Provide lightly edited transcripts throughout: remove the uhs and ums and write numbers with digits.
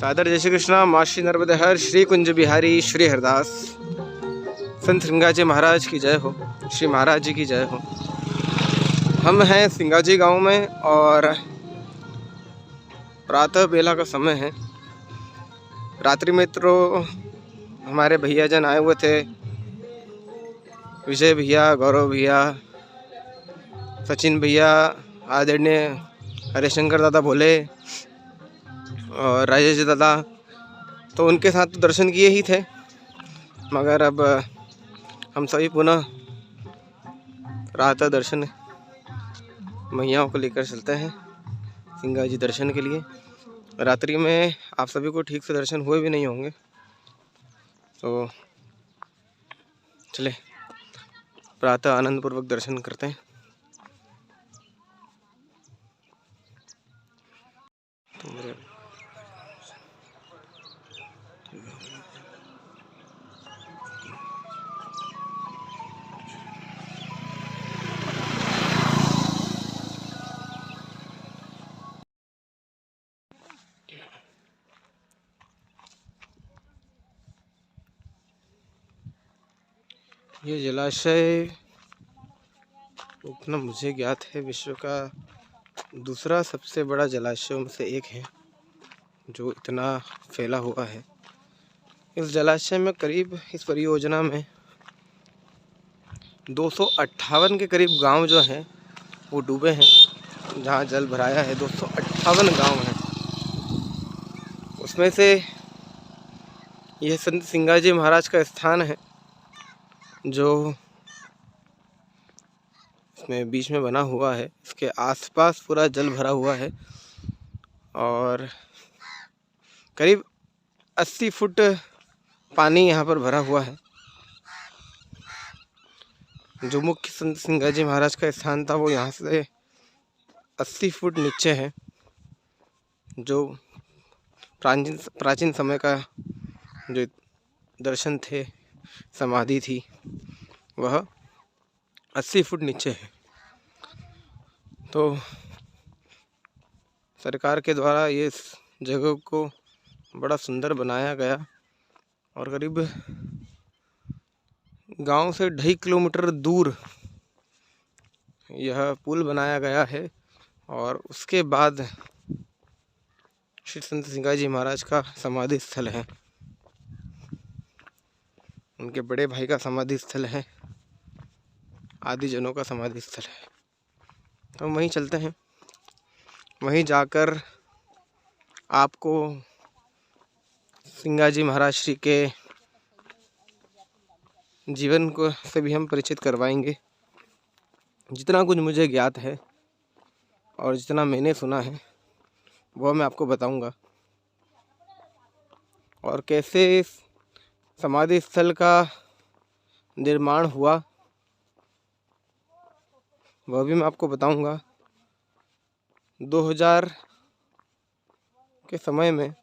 सादर जय श्री कृष्णा। माँ श्री नर्मदे हर, श्री कुंज बिहारी, श्री हरदास। संत सिंगाजी महाराज की जय हो, श्री महाराज जी की जय हो। हम हैं सिंगाजी गांव में और प्रातः बेला का समय है। रात्रि में तो हमारे भैया जन आए हुए थे, विजय भैया, गौरव भैया, सचिन भैया, आदरणीय हरिशंकर दादा भोले और राजेश दादा, तो उनके साथ तो दर्शन किए ही थे, मगर अब हम सभी पुनः प्रातः दर्शन मैयाओं को लेकर चलते हैं सिंगाजी दर्शन के लिए। रात्रि में आप सभी को ठीक से दर्शन हुए भी नहीं होंगे, तो चले प्रातः आनंद पूर्वक दर्शन करते हैं। ये जलाशय उतना मुझे ज्ञात है विश्व का दूसरा सबसे बड़ा जलाशयों में से एक है जो इतना फैला हुआ है। इस जलाशय में करीब, इस परियोजना में 258 के करीब गांव जो हैं वो डूबे हैं। जहां जल भराया है 258 गांव हैं। उसमें से यह संत सिंगाजी महाराज का स्थान है जो इसमें बीच में बना हुआ है। इसके आसपास पूरा जल भरा हुआ है और करीब 80 फुट पानी यहाँ पर भरा हुआ है। जो मुख्य संत सिंगाजी महाराज का स्थान था वो यहाँ से 80 फुट नीचे है। जो प्राचीन समय का जो दर्शन थे, समाधि थी, वह 80 फुट नीचे है। तो सरकार के द्वारा ये जगह को बड़ा सुंदर बनाया गया और करीब गांव से 2.5 किलोमीटर दूर यह पुल बनाया गया है। और उसके बाद श्री संत सिंगाजी महाराज का समाधि स्थल है, उनके बड़े भाई का समाधि स्थल है, आदि जनों का समाधि स्थल है। तो वहीं चलते हैं, वहीं जाकर आपको सिंगाजी महाराज श्री के जीवन को से भी हम परिचित करवाएंगे। जितना कुछ मुझे ज्ञात है और जितना मैंने सुना है वह मैं आपको बताऊंगा, और कैसे समाधि स्थल का निर्माण हुआ वह भी मैं आपको बताऊंगा। 2000 के समय में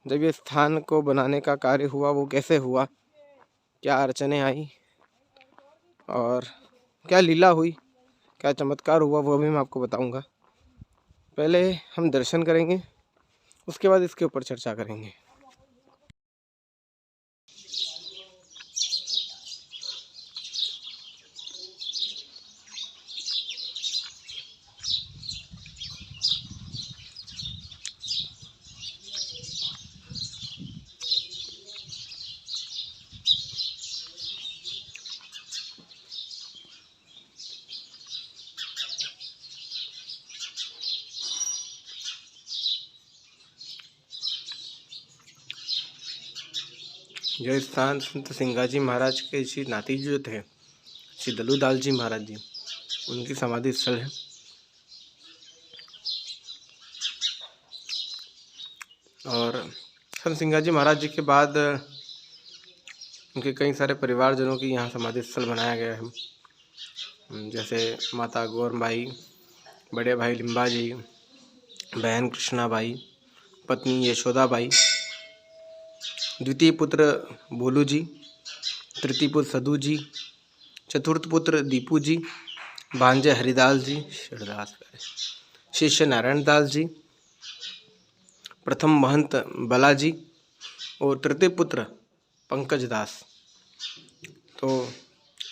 जब ये स्थान को बनाने का कार्य हुआ वो कैसे हुआ, क्या अड़चनें आई और क्या लीला हुई, क्या चमत्कार हुआ, वो भी मैं आपको बताऊंगा। पहले हम दर्शन करेंगे, उसके बाद इसके ऊपर चर्चा करेंगे। यह स्थान संत सिंगाजी महाराज के श्री नाती जो थे, श्री दलूदास जी महाराज जी, उनकी समाधि स्थल है। और संत सिंगाजी महाराज जी के बाद उनके कई सारे परिवारजनों की यहाँ समाधि स्थल बनाया गया है, जैसे माता गौरबाई, बड़े भाई लिम्बा जी, बहन कृष्णाबाई, पत्नी यशोदाबाई, द्वितीय पुत्र भोलू जी, तृतीय पुत्र सदू जी, चतुर्थ पुत्र दीपू जी, भांजे हरिदास जी, शिष्य नारायण दास जी, प्रथम महंत बालाजी और तृतीय पुत्र पंकज दास। तो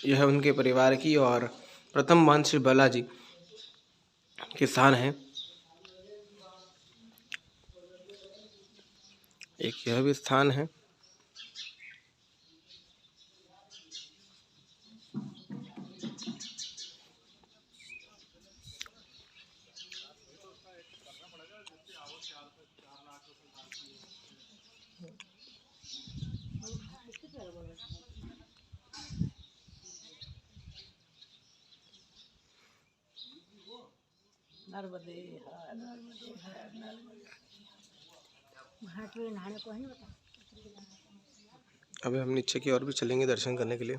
यह उनके परिवार की और प्रथम महंत श्री बालाजी की शान है। एक यह भी स्थान है। अभी हम नीचे की ओर भी चलेंगे दर्शन करने के लिए।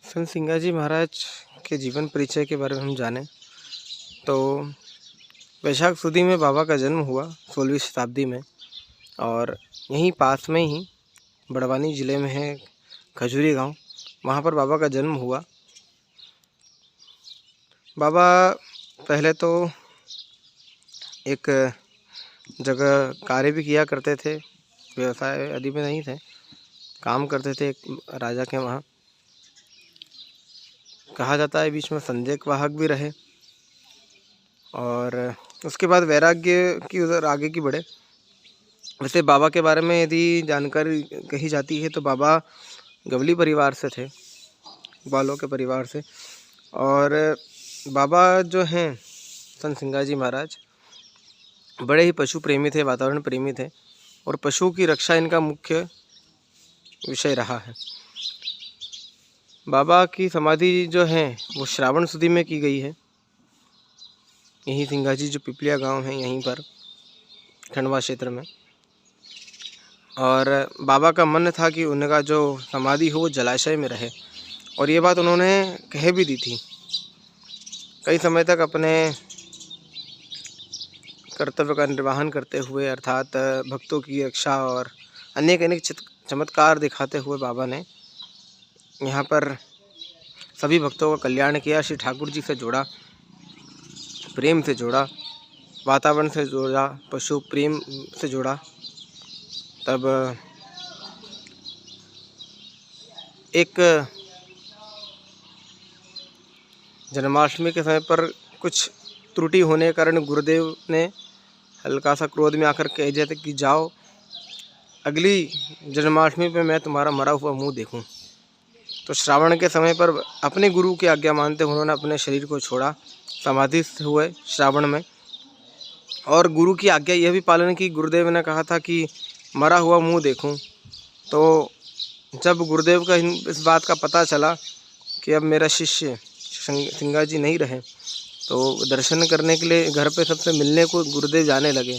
संत सिंगाजी महाराज के जीवन परिचय के बारे में हम जाने तो वैशाख सुदी में बाबा का जन्म हुआ 16वीं शताब्दी में, और यहीं पास में ही बड़वानी ज़िले में है खजूरी गांव, वहाँ पर बाबा का जन्म हुआ। बाबा पहले तो एक जगह कार्य भी किया करते थे, व्यवसाय आदि में नहीं थे, काम करते थे एक राजा के वहाँ। कहा जाता है बीच में संदेश वाहक भी रहे, और उसके बाद वैराग्य की उधर आगे की बढ़े। वैसे बाबा के बारे में यदि जानकारी कही जाती है तो बाबा गवली परिवार से थे, बालों के परिवार से। और बाबा जो हैं संत सिंगाजी महाराज बड़े ही पशु प्रेमी थे, वातावरण प्रेमी थे, और पशु की रक्षा इनका मुख्य विषय रहा है। बाबा की समाधि जो है वो श्रावण सुदी में की गई है, यहीं सिंगाजी जो पिपलिया गांव है यहीं पर खंडवा क्षेत्र में। और बाबा का मन था कि उनका जो समाधि हो वो जलाशय में रहे, और ये बात उन्होंने कह भी दी थी। कई समय तक अपने कर्तव्य का निर्वहन करते हुए, अर्थात भक्तों की रक्षा और अनेक अनेक चमत्कार दिखाते हुए बाबा ने यहाँ पर सभी भक्तों का कल्याण किया। श्री ठाकुर जी से जोड़ा, प्रेम से जोड़ा, वातावरण से जोड़ा, पशु प्रेम से जोड़ा। तब एक जन्माष्टमी के समय पर कुछ त्रुटि होने के कारण गुरुदेव ने हल्का सा क्रोध में आकर कह दिया था कि जाओ, अगली जन्माष्टमी पे मैं तुम्हारा मरा हुआ मुंह देखूं। तो श्रावण के समय पर अपने गुरु की आज्ञा मानते उन्होंने अपने शरीर को छोड़ा, समाधिस्थ हुए श्रावण में। और गुरु की आज्ञा यह भी पालन की, गुरुदेव ने कहा था कि मरा हुआ मुंह देखूं। तो जब गुरुदेव का इस बात का पता चला कि अब मेरा शिष्य सिंगाजी नहीं रहे, तो दर्शन करने के लिए घर पे सबसे मिलने को गुरुदेव जाने लगे।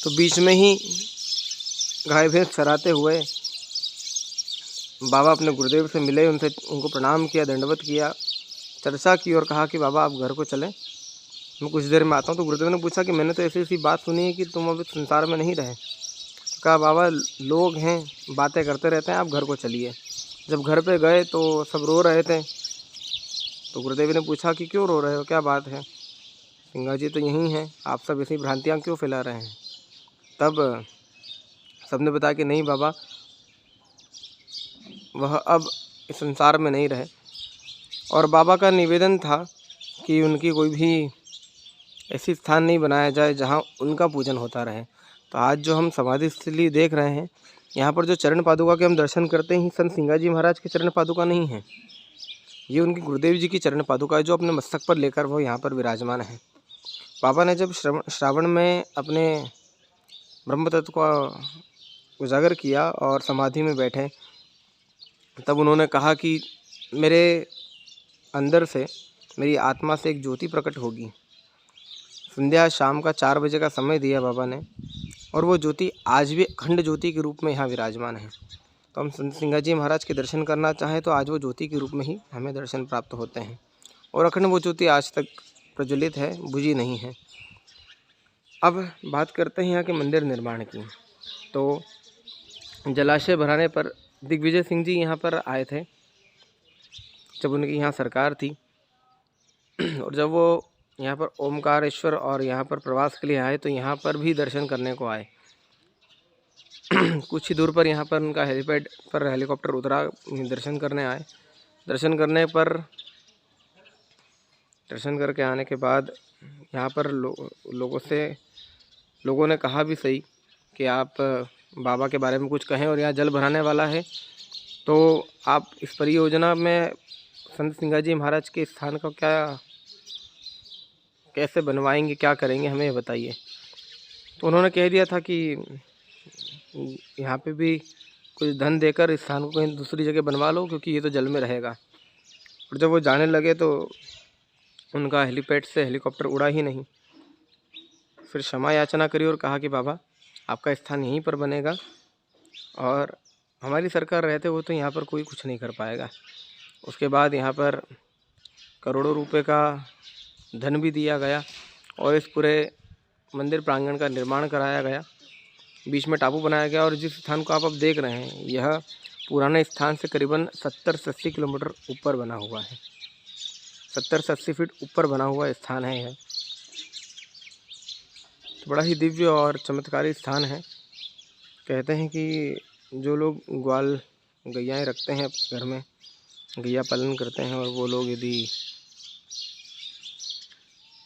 तो बीच में ही गाय भैंस चराते हुए बाबा अपने गुरुदेव से मिले, उनको प्रणाम किया, दंडवत किया, चर्चा की और कहा कि बाबा आप घर को चलें, मैं कुछ देर में आता हूँ। तो गुरुदेव ने पूछा कि मैंने तो ऐसी ऐसी बात सुनी है कि तुम अभी संसार में नहीं रहे। कहा बाबा लोग हैं, बातें करते रहते हैं, आप घर को चलिए। जब घर पे गए तो सब रो रहे थे। तो गुरुदेव ने पूछा कि क्यों रो रहे हो, क्या बात है? सिंगाजी तो यहीं हैं, आप सब ऐसी भ्रांतियाँ क्यों फैला रहे हैं? तब सबने बताया कि नहीं बाबा, वह अब इस संसार में नहीं रहे। और बाबा का निवेदन था कि उनकी कोई भी ऐसी स्थान नहीं बनाया जाए जहाँ उनका पूजन होता रहे। तो आज जो हम समाधि स्थली देख रहे हैं, यहाँ पर जो चरण पादुका के हम दर्शन करते हैं, संत सिंगाजी महाराज की चरण पादुका नहीं है, ये उनके गुरुदेव जी की चरण पादुका है, जो अपने मस्तक पर लेकर वो यहाँ पर विराजमान है। बाबा ने जब श्रावण में अपने ब्रह्म तत्व का उजागर किया और समाधि में बैठे, तब उन्होंने कहा कि मेरे अंदर से, मेरी आत्मा से एक ज्योति प्रकट होगी। संध्या शाम का 4 बजे का समय दिया बाबा ने, और वो ज्योति आज भी अखंड ज्योति के रूप में यहाँ विराजमान है। तो हम संत सिंगाजी महाराज के दर्शन करना चाहें तो आज वो ज्योति के रूप में ही हमें दर्शन प्राप्त होते हैं, और अखंड वो ज्योति आज तक प्रज्वलित है, बुझी नहीं है। अब बात करते हैं यहाँ के मंदिर निर्माण की। तो जलाशय भराने पर दिग्विजय सिंह जी यहाँ पर आए थे जब उनकी यहाँ सरकार थी, और जब वो यहाँ पर ओमकारेश्वर और यहाँ पर प्रवास के लिए आए तो यहाँ पर भी दर्शन करने को आए। कुछ ही दूर पर यहाँ पर उनका हेलीपैड पर हेलीकॉप्टर उतरा, दर्शन करने आए। दर्शन करके आने के बाद यहाँ पर लोगों ने कहा भी सही कि आप बाबा के बारे में कुछ कहें, और यहाँ जल भराने वाला है तो आप इस परियोजना में संत सिंगाजी महाराज के स्थान का कैसे बनवाएंगे, क्या करेंगे, हमें बताइए। तो उन्होंने कह दिया था कि यहाँ पे भी कुछ धन देकर इस स्थान को कहीं दूसरी जगह बनवा लो, क्योंकि ये तो जल में रहेगा। और जब वो जाने लगे तो उनका हेलीपैड से हेलीकॉप्टर उड़ा ही नहीं। फिर क्षमा याचना करी और कहा कि बाबा आपका स्थान यहीं पर बनेगा, और हमारी सरकार रहते हो तो यहाँ पर कोई कुछ नहीं कर पाएगा। उसके बाद यहाँ पर करोड़ों रुपए का धन भी दिया गया और इस पूरे मंदिर प्रांगण का निर्माण कराया गया। बीच में टापू बनाया गया, और जिस स्थान को आप अब देख रहे हैं यह पुराने स्थान से करीबन 70 से 80 किलोमीटर ऊपर बना हुआ है। 70 से 80 फीट ऊपर बना हुआ स्थान है यह। तो बड़ा ही दिव्य और चमत्कारी स्थान है। कहते हैं कि जो लोग ग्वाल गैयाएँ रखते हैं अपने घर में, गैया पालन करते हैं, और वो लोग यदि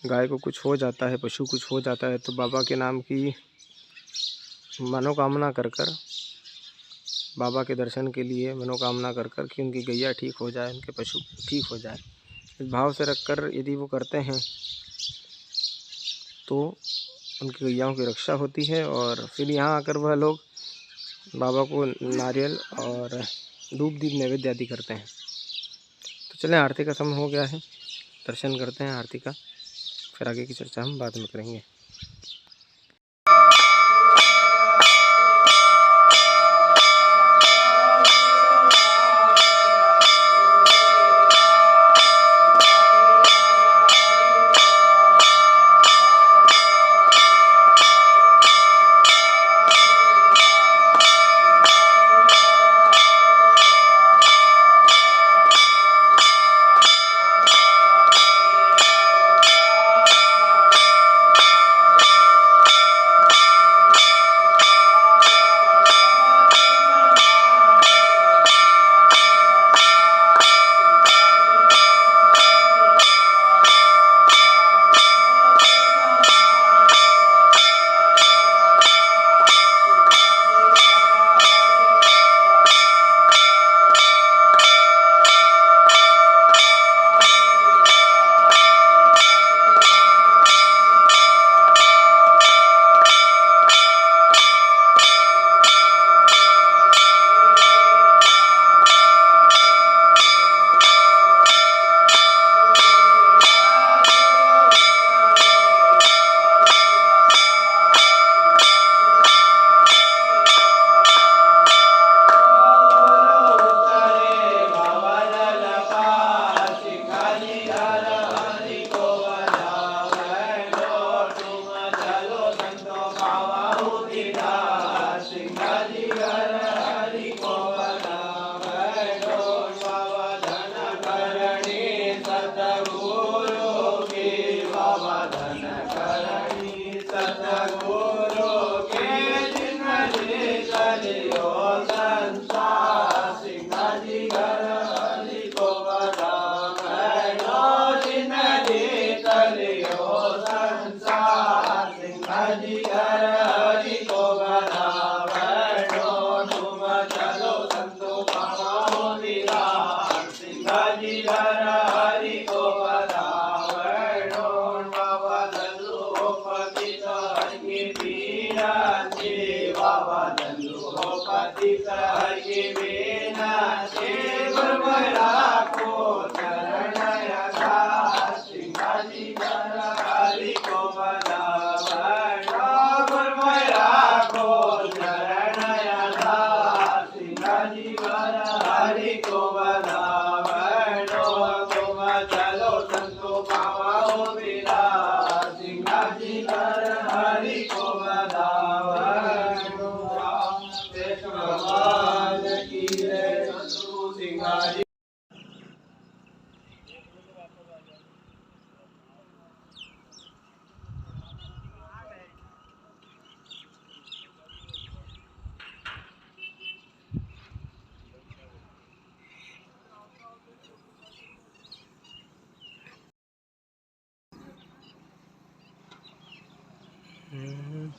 गाय को कुछ हो जाता है, पशु कुछ हो जाता है, तो बाबा के नाम की मनोकामना कर बाबा के दर्शन के लिए मनोकामना कर कि उनकी गैया ठीक हो जाए, उनके पशु ठीक हो जाए, इस भाव से रखकर यदि वो करते हैं तो उनकी गैयाओं की रक्षा होती है। और फिर यहाँ आकर वह लोग बाबा को नारियल और धूप दीप नैवेद्य आदि करते हैं। तो चलें, आरती का समय हो गया है, दर्शन करते हैं आरती का, फिर आगे की चर्चा हम बाद में करेंगे। हम्म,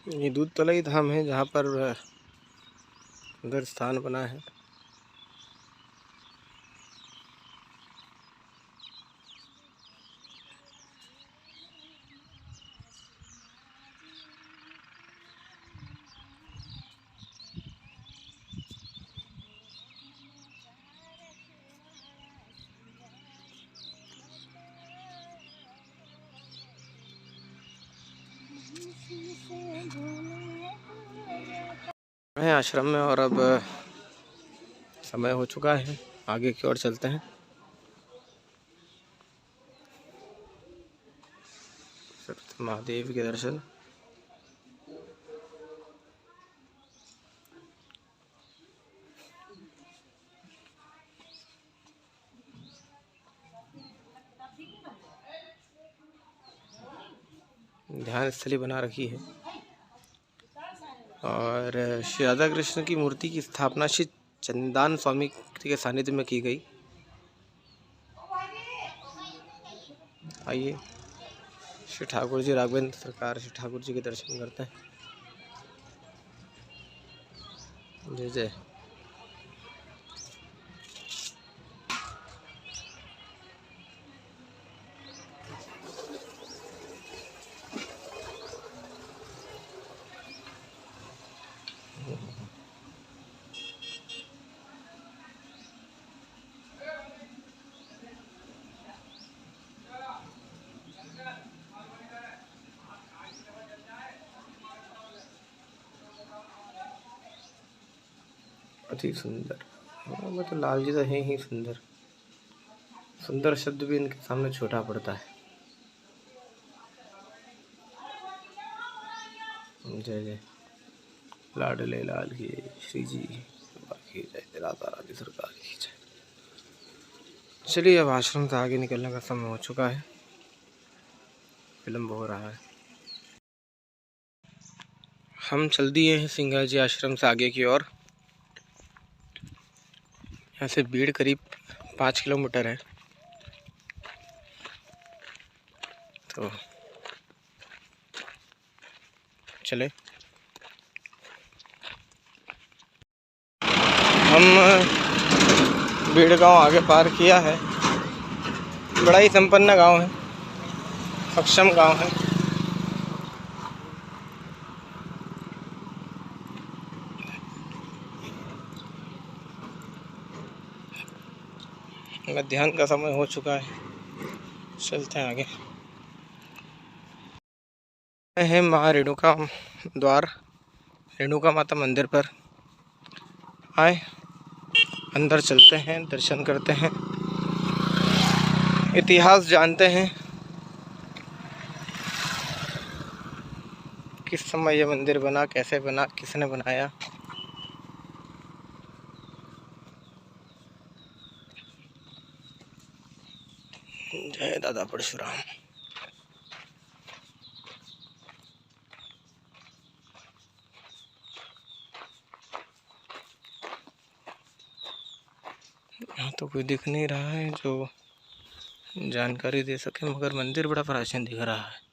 ये दूध तलाई धाम है जहाँ पर उधर स्थान बना है। है आश्रम में और अब समय हो चुका है, आगे की ओर चलते हैं। महादेव के दर्शन। ध्यान स्थली बना रखी है और श्री राधा कृष्ण की मूर्ति की स्थापना श्री चंदान स्वामी के सानिध्य में की गई। आइए श्री ठाकुर जी, राघवेंद्र सरकार श्री ठाकुर जी के दर्शन करते हैं। जय जय। अति सुंदर। हाँ, मैं तो लाल जी तो है ही सुंदर। सुंदर शब्द भी इनके सामने छोटा पड़ता है। जय जय। लाडले लाल की श्री जी की जय, राधा रानी सरकार की जय। चलिए अब आश्रम से आगे निकलने का समय हो चुका है, विलम्ब हो रहा है। हम चल दिए हैं सिंघा जी आश्रम से आगे की ओर। यहाँ से भीड़ करीब 5 किलोमीटर है, तो चले। हम भीड़ गांव आगे पार किया है। बड़ा ही संपन्न गांव है, सक्षम गांव है। मध्याह्न का समय हो चुका है, चलते हैं आगे। है माँ रेणुका द्वार, रेणुका माता मंदिर पर आए। अंदर चलते हैं, दर्शन करते हैं, इतिहास जानते हैं। किस समय ये मंदिर बना, कैसे बना, किसने बनाया। जय दादा परशुराम। यहाँ तो कोई दिख नहीं रहा है जो जानकारी दे सके, मगर मंदिर बड़ा प्राचीन दिख रहा है।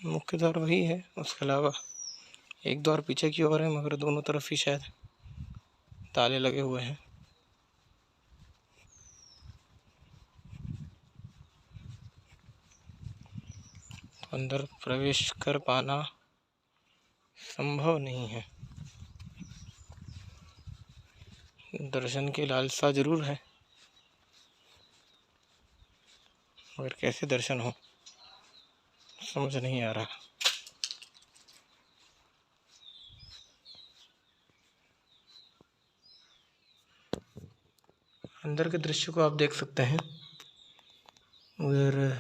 मुख्य द्वार वही है, उसके अलावा एक द्वार पीछे की ओर है, मगर दोनों तरफ ही शायद ताले लगे हुए हैं। तो अंदर प्रवेश कर पाना संभव नहीं है। दर्शन की लालसा जरूर है, मगर कैसे दर्शन हो समझ नहीं आ रहा। अंदर के दृश्य को आप देख सकते हैं। उधर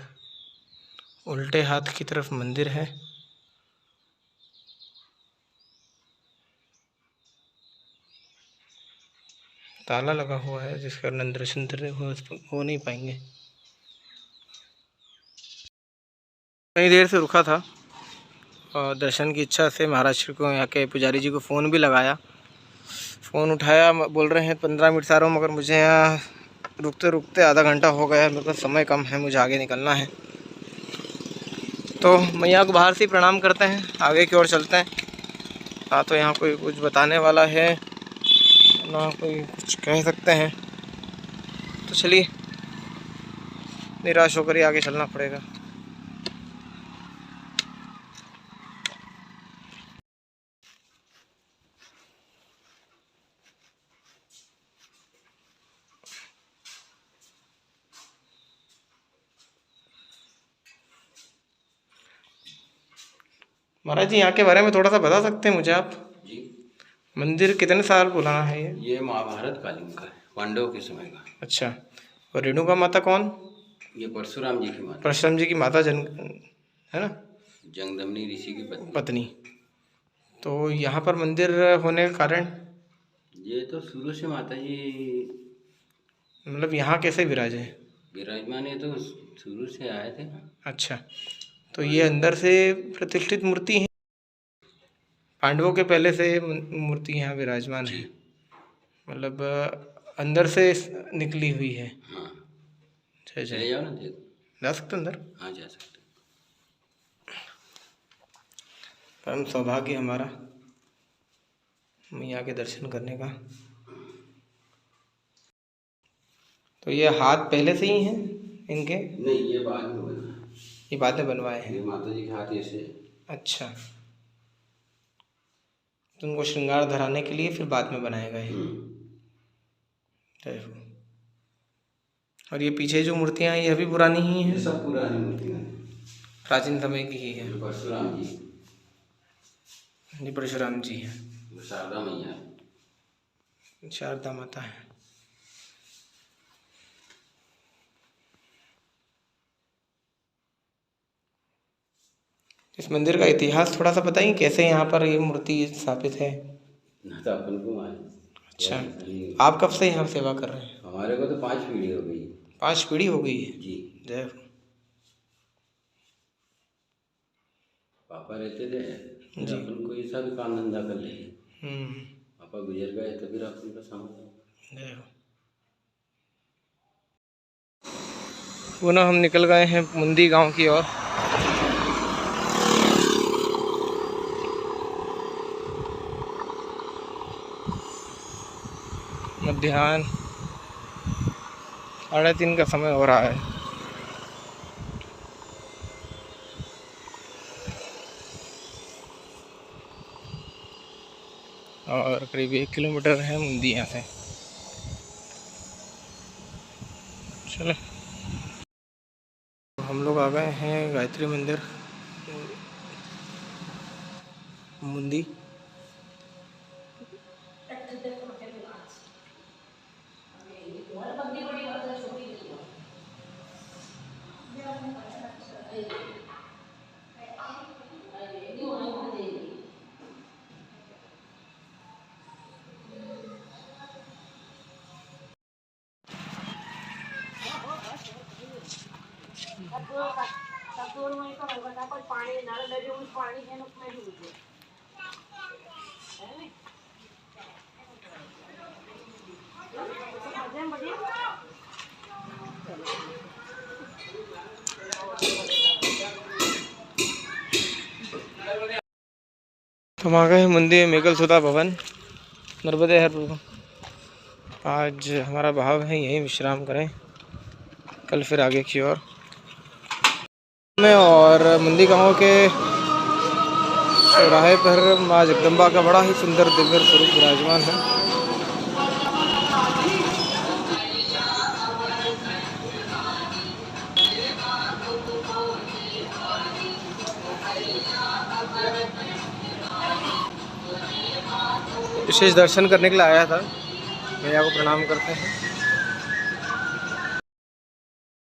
उल्टे हाथ की तरफ मंदिर है। ताला लगा हुआ है, जिस कारण दर्शन हो नहीं पाएंगे। कई देर से रुका था और दर्शन की इच्छा से महाराज को, यहाँ के पुजारी जी को फ़ोन भी लगाया। फ़ोन उठाया, बोल रहे हैं 15 मिनट से आ रहा हूँ, मगर मुझे यहाँ रुकते रुकते आधा घंटा हो गया है। मेरे पास समय कम है, मुझे आगे निकलना है। तो मैया को बाहर से ही प्रणाम करते हैं, आगे की ओर चलते हैं। हाँ, तो यहाँ कोई कुछ बताने वाला है ना कोई कुछ कह सकते हैं, तो चलिए निराश होकर ही आगे चलना पड़ेगा। महाराज जी, यहाँ के बारे में थोड़ा सा बता सकते हैं मुझे आप? जी, मंदिर कितने साल पुराना है ये महाभारत कालीन का है, पांडवों के समय का। अच्छा, और रेणुका माता कौन? ये परशुराम जी की माता, परशुराम जी की माता जन है ना, जंगदमनी ऋषि की पत्नी। तो यहाँ पर मंदिर होने का कारण? ये तो शुरू से माता जी मतलब यहाँ कैसे विराजे? विराजमान, ये तो शुरू से आए थे ना। अच्छा, तो ये अंदर से प्रतिष्ठित मूर्ति है, पांडवों के पहले से मूर्ति यहाँ विराजमान है, मतलब अंदर से निकली हुई है। हाँ, जय चले जय। जाओ ना, देखो। जा सकते अंदर? हाँ, जा सकते। परम सौभाग्य हमारा मैया के दर्शन करने का। तो ये हाथ पहले से ही हैं इनके? नहीं, ये बाद में बना, ये बाद में बनवाए हैं। ये माता जी के हाथ ऐसे। अच्छा, तो उनको श्रृंगार धराने के लिए फिर बाद में बनाए गए हैं। जय हो। और ये पीछे जो मूर्तियाँ हैं, ये अभी पुरानी ही हैं? ये सब पुरानी मूर्तियाँ हैं, प्राचीन समय की ही है। परशुराम जी, ये परशुराम जी हैं, शारदा मैया, शारदा माता है। इस मंदिर का इतिहास थोड़ा सा बताइए, कैसे यहाँ पर ये मूर्ति स्थापित है? ना तो अपन को मालूम। अच्छा, आप कब से यहाँ सेवा कर रहे हैं? हमारे को तो 5 पीढ़ी हो गई। 5 पीढ़ी हो गई है जी। जय हो। पापा रहते थे जी। जी, अपन को ये सब काम धंधा कर ले। हम्म, पापा गुजर गए तो फिर अपन का समझ। जय हो। पुनः हम निकल गए हैं मुंदी गांव की ओर। मध्याह्न 3:30 का समय हो रहा है और करीब 1 किलोमीटर है मुंदी यहाँ से। चलो, हम लोग आ गए हैं गायत्री मंदिर मुंदी। तो हम आ गए मंदिर मेघल सुधा भवन, नर्मदे हर प्रभु। आज हमारा भाव है यहीं विश्राम करें, कल फिर आगे की ओर में। और मंदिर गांव के चौराहे पर माँ जगदम्बा का बड़ा ही सुंदर दिव्य स्वरूप विराजमान है। विशेष दर्शन करने के लिए आया था, भैया को प्रणाम करते हैं।